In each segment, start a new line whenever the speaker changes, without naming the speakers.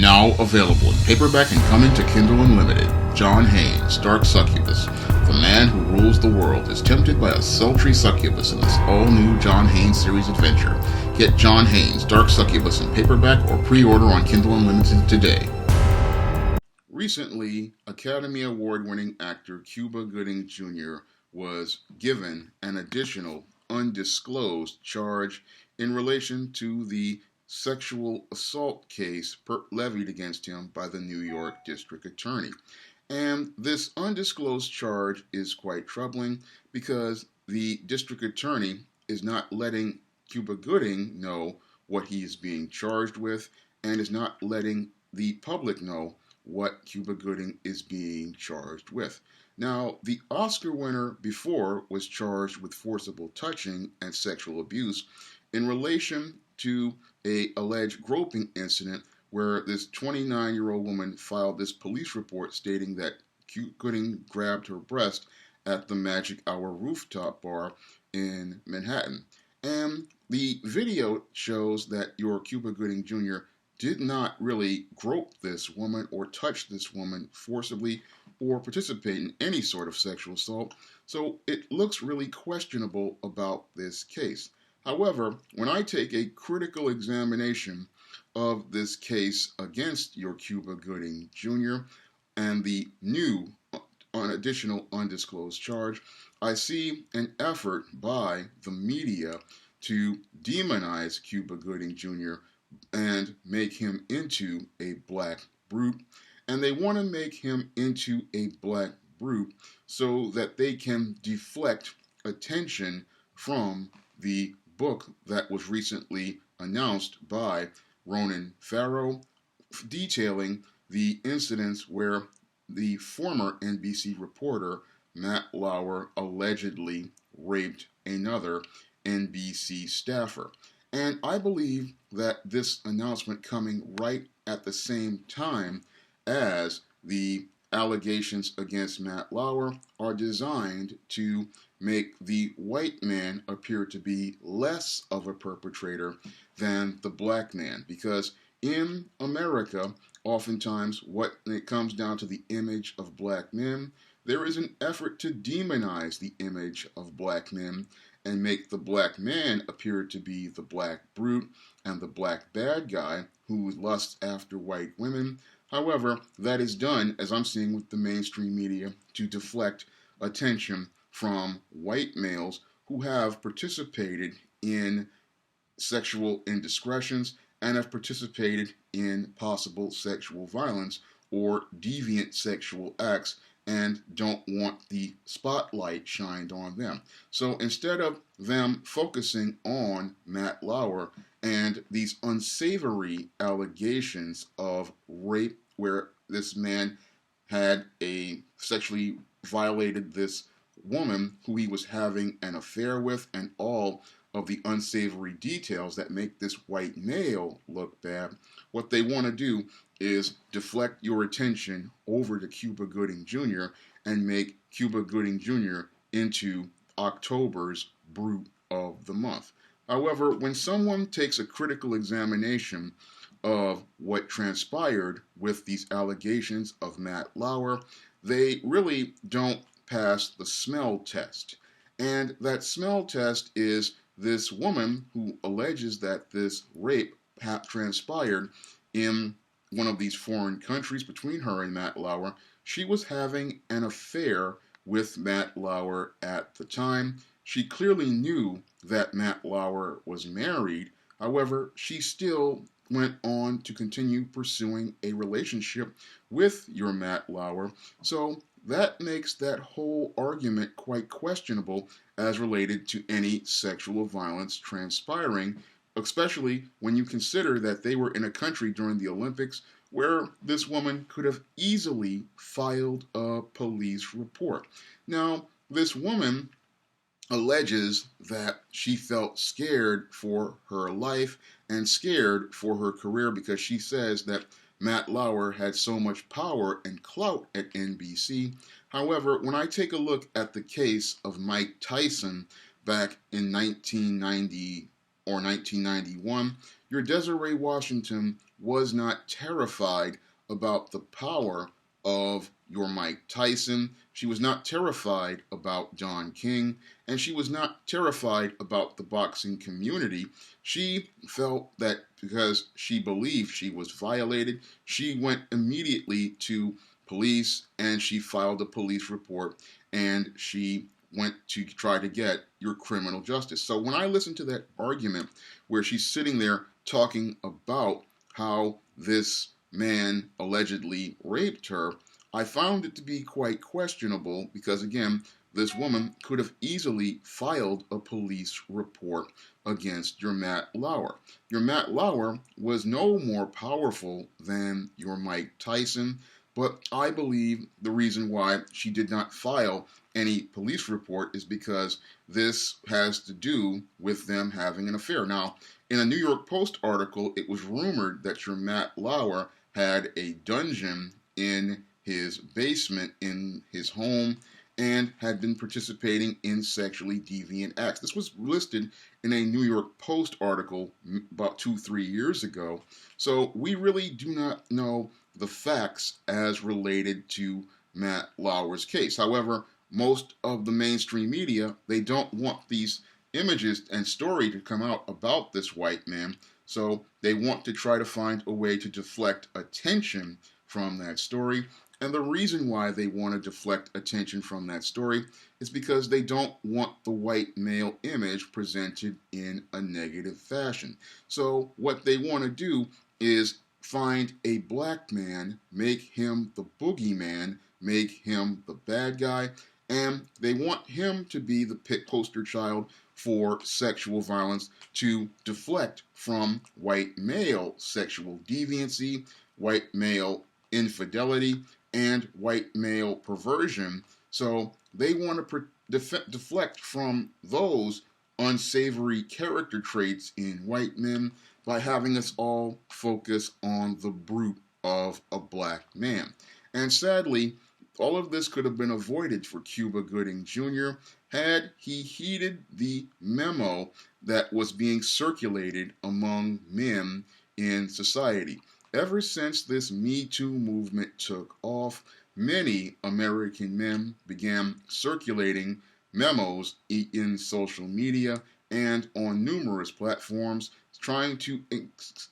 Now available in paperback and coming to Kindle Unlimited. John Haynes, Dark Succubus. The man who rules the world is tempted by a sultry succubus in this all-new John Haynes series adventure. Get John Haynes, Dark Succubus in paperback or pre-order on Kindle Unlimited today. Recently, Academy Award-winning actor Cuba Gooding Jr. was given an additional undisclosed charge in relation to the sexual assault case levied against him by the New York District Attorney. And this undisclosed charge is quite troubling because the District Attorney is not letting Cuba Gooding know what he is being charged with and is not letting the public know what Cuba Gooding is being charged with. Now, the Oscar winner before was charged with forcible touching and sexual abuse in relation to an alleged groping incident where this 29-year-old woman filed this police report stating that Gooding grabbed her breast at the Magic Hour rooftop bar in Manhattan. And the video shows that your Cuba Gooding Jr. did not really grope this woman or touch this woman forcibly or participate in any sort of sexual assault. So it looks really questionable about this case. However, when I take a critical examination of this case against your Cuba Gooding Jr. and the new additional undisclosed charge, I see an effort by the media to demonize Cuba Gooding Jr. and make him into a black brute. And they want to make him into a black brute so that they can deflect attention from the book that was recently announced by Ronan Farrow, detailing the incidents where the former NBC reporter Matt Lauer allegedly raped another NBC staffer. And I believe that this announcement coming right at the same time as the allegations against Matt Lauer are designed to make the white man appear to be less of a perpetrator than the black man. Because in America, oftentimes, when it comes down to the image of black men, there is an effort to demonize the image of black men and make the black man appear to be the black brute and the black bad guy who lusts after white women. However, that is done, as I'm seeing with the mainstream media, to deflect attention from white males who have participated in sexual indiscretions and have participated in possible sexual violence or deviant sexual acts and don't want the spotlight shined on them. So instead of them focusing on Matt Lauer and these unsavory allegations of rape where this man had sexually violated this woman who he was having an affair with and all of the unsavory details that make this white male look bad, what they want to do is deflect your attention over to Cuba Gooding Jr. and make Cuba Gooding Jr. into October's Brute of the Month. However, when someone takes a critical examination of what transpired with these allegations of Matt Lauer, they really don't pass the smell test. And that smell test is this woman who alleges that this rape transpired in one of these foreign countries between her and Matt Lauer. She was having an affair with Matt Lauer at the time. She clearly knew that Matt Lauer was married. However, she still went on to continue pursuing a relationship with your Matt Lauer. So that makes that whole argument quite questionable as related to any sexual violence transpiring, especially when you consider that they were in a country during the Olympics where this woman could have easily filed a police report. Now, this woman alleges that she felt scared for her life and scared for her career because she says that Matt Lauer had so much power and clout at NBC. However, when I take a look at the case of Mike Tyson back in 1990 or 1991, your Desiree Washington was not terrified about the power of your Mike Tyson. She was not terrified about Don King, and she was not terrified about the boxing community. She felt that because she believed she was violated, she went immediately to police and she filed a police report and she went to try to get your criminal justice. So when I listen to that argument where she's sitting there talking about how this man allegedly raped her, I found it to be quite questionable because, again, this woman could have easily filed a police report against your Matt Lauer. Your Matt Lauer was no more powerful than your Mike Tyson, but I believe the reason why she did not file any police report is because this has to do with them having an affair. Now, in a New York Post article, it was rumored that your Matt Lauer had a dungeon in his basement in his home and had been participating in sexually deviant acts. This was listed in a New York Post article about 2-3 years ago. So we really do not know the facts as related to Matt Lauer's case. However, most of the mainstream media, they don't want these images and story to come out about this white man. So they want to try to find a way to deflect attention from that story. And the reason why they want to deflect attention from that story is because they don't want the white male image presented in a negative fashion. So what they want to do is find a black man, make him the boogeyman, make him the bad guy, and they want him to be the poster child for sexual violence to deflect from white male sexual deviancy, white male infidelity, and white male perversion. So they want to deflect from those unsavory character traits in white men by having us all focus on the brute of a black man. And sadly, all of this could have been avoided for Cuba Gooding Jr. had he heeded the memo that was being circulated among men in society. Ever since this Me Too movement took off, many American men began circulating memos in social media and on numerous platforms trying to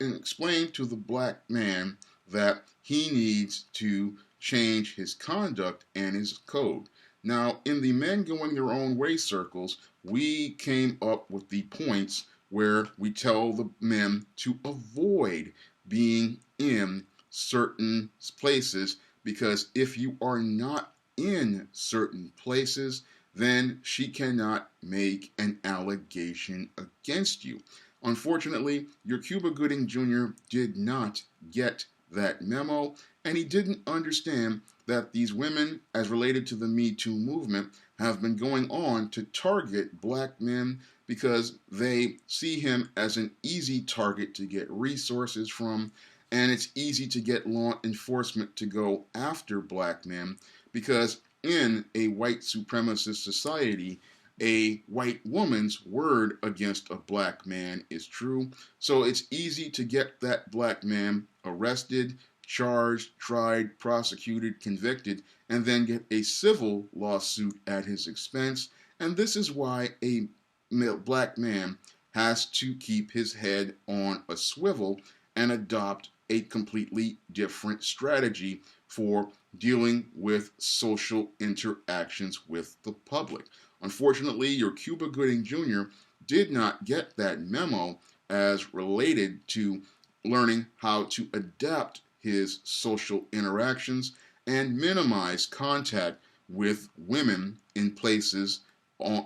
explain to the black man that he needs to change his conduct and his code. Now, in the men going their own way circles, we came up with the points where we tell the men to avoid being in certain places, because if you are not in certain places, then she cannot make an allegation against you. Unfortunately, your Cuba Gooding Jr. did not get that memo, and he didn't understand that these women, as related to the Me Too movement, have been going on to target black men because they see him as an easy target to get resources from, and it's easy to get law enforcement to go after black men because in a white supremacist society, a white woman's word against a black man is true. So it's easy to get that black man arrested, charged, tried, prosecuted, convicted, and then get a civil lawsuit at his expense. And this is why a black man has to keep his head on a swivel and adopt a completely different strategy for dealing with social interactions with the public. Unfortunately, your Cuba Gooding Jr. did not get that memo as related to learning how to adapt his social interactions and minimize contact with women in places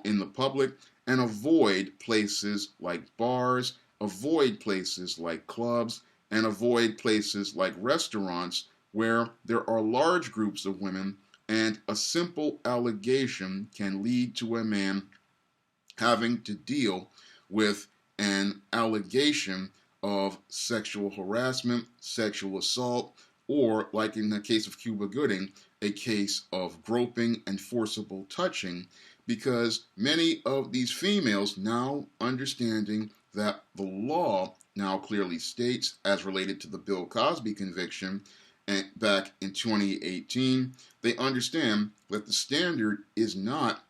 in the public and avoid places like bars, avoid places like clubs, and avoid places like restaurants where there are large groups of women and a simple allegation can lead to a man having to deal with an allegation of sexual harassment, sexual assault, or, like in the case of Cuba Gooding, a case of groping and forcible touching, because many of these females, now understanding that the law now clearly states, as related to the Bill Cosby conviction back in 2018, they understand that the standard is not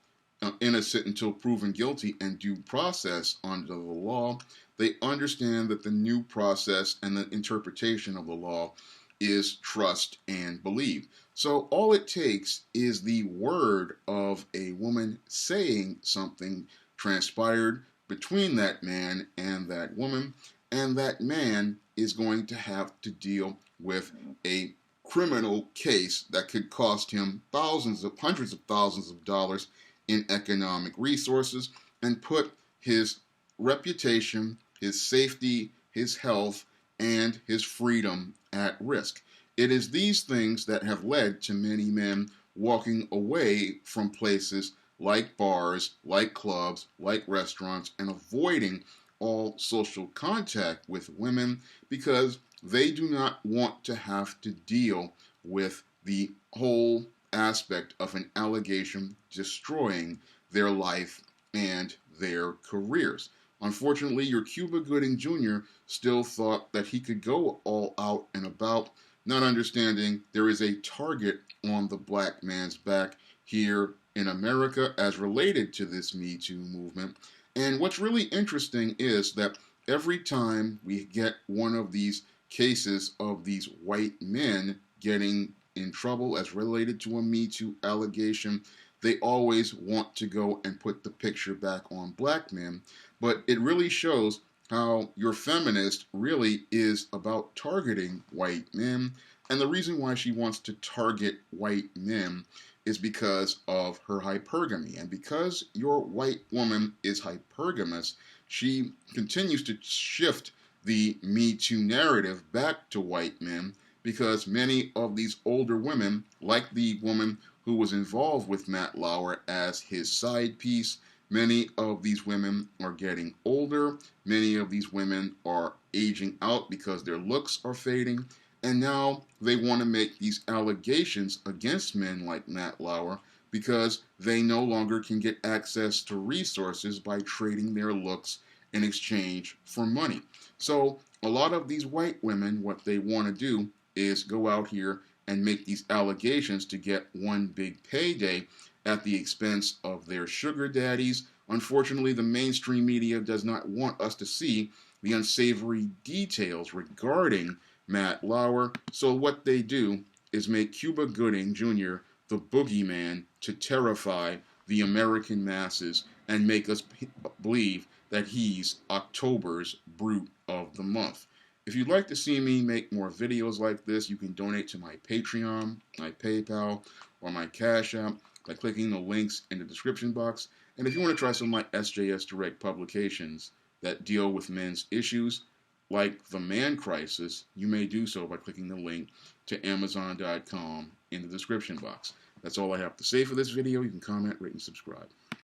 innocent until proven guilty and due process under the law. They understand that the new process and the interpretation of the law is trust and believe. So all it takes is the word of a woman saying something transpired between that man and that woman, and that man is going to have to deal with a criminal case that could cost him hundreds of thousands of dollars in economic resources and put his reputation, his safety, his health, and his freedom at risk. It is these things that have led to many men walking away from places like bars, like clubs, like restaurants, and avoiding all social contact with women because they do not want to have to deal with the whole aspect of an allegation destroying their life and their careers. Unfortunately, your Cuba Gooding Jr. still thought that he could go all out and about, not understanding there is a target on the black man's back here in America as related to this Me Too movement. And what's really interesting is that every time we get one of these cases of these white men getting in trouble as related to a Me Too allegation, they always want to go and put the picture back on black men. But it really shows how your feminist really is about targeting white men. And the reason why she wants to target white men is because of her hypergamy. And because your white woman is hypergamous, she continues to shift the Me Too narrative back to white men because many of these older women, like the woman who was involved with Matt Lauer as his side piece, many of these women are getting older. Many of these women are aging out because their looks are fading. And now they want to make these allegations against men like Matt Lauer because they no longer can get access to resources by trading their looks in exchange for money. So a lot of these white women, what they want to do is go out here and make these allegations to get one big payday at the expense of their sugar daddies. Unfortunately, the mainstream media does not want us to see the unsavory details regarding Matt Lauer. So what they do is make Cuba Gooding Jr. the boogeyman to terrify the American masses and make us believe that he's October's brute of the month. If you'd like to see me make more videos like this, you can donate to my Patreon, my PayPal, or my Cash App by clicking the links in the description box. And if you want to try some of my SJS Direct publications that deal with men's issues, like the man crisis, you may do so by clicking the link to Amazon.com in the description box. That's all I have to say for this video. You can comment, rate, and subscribe.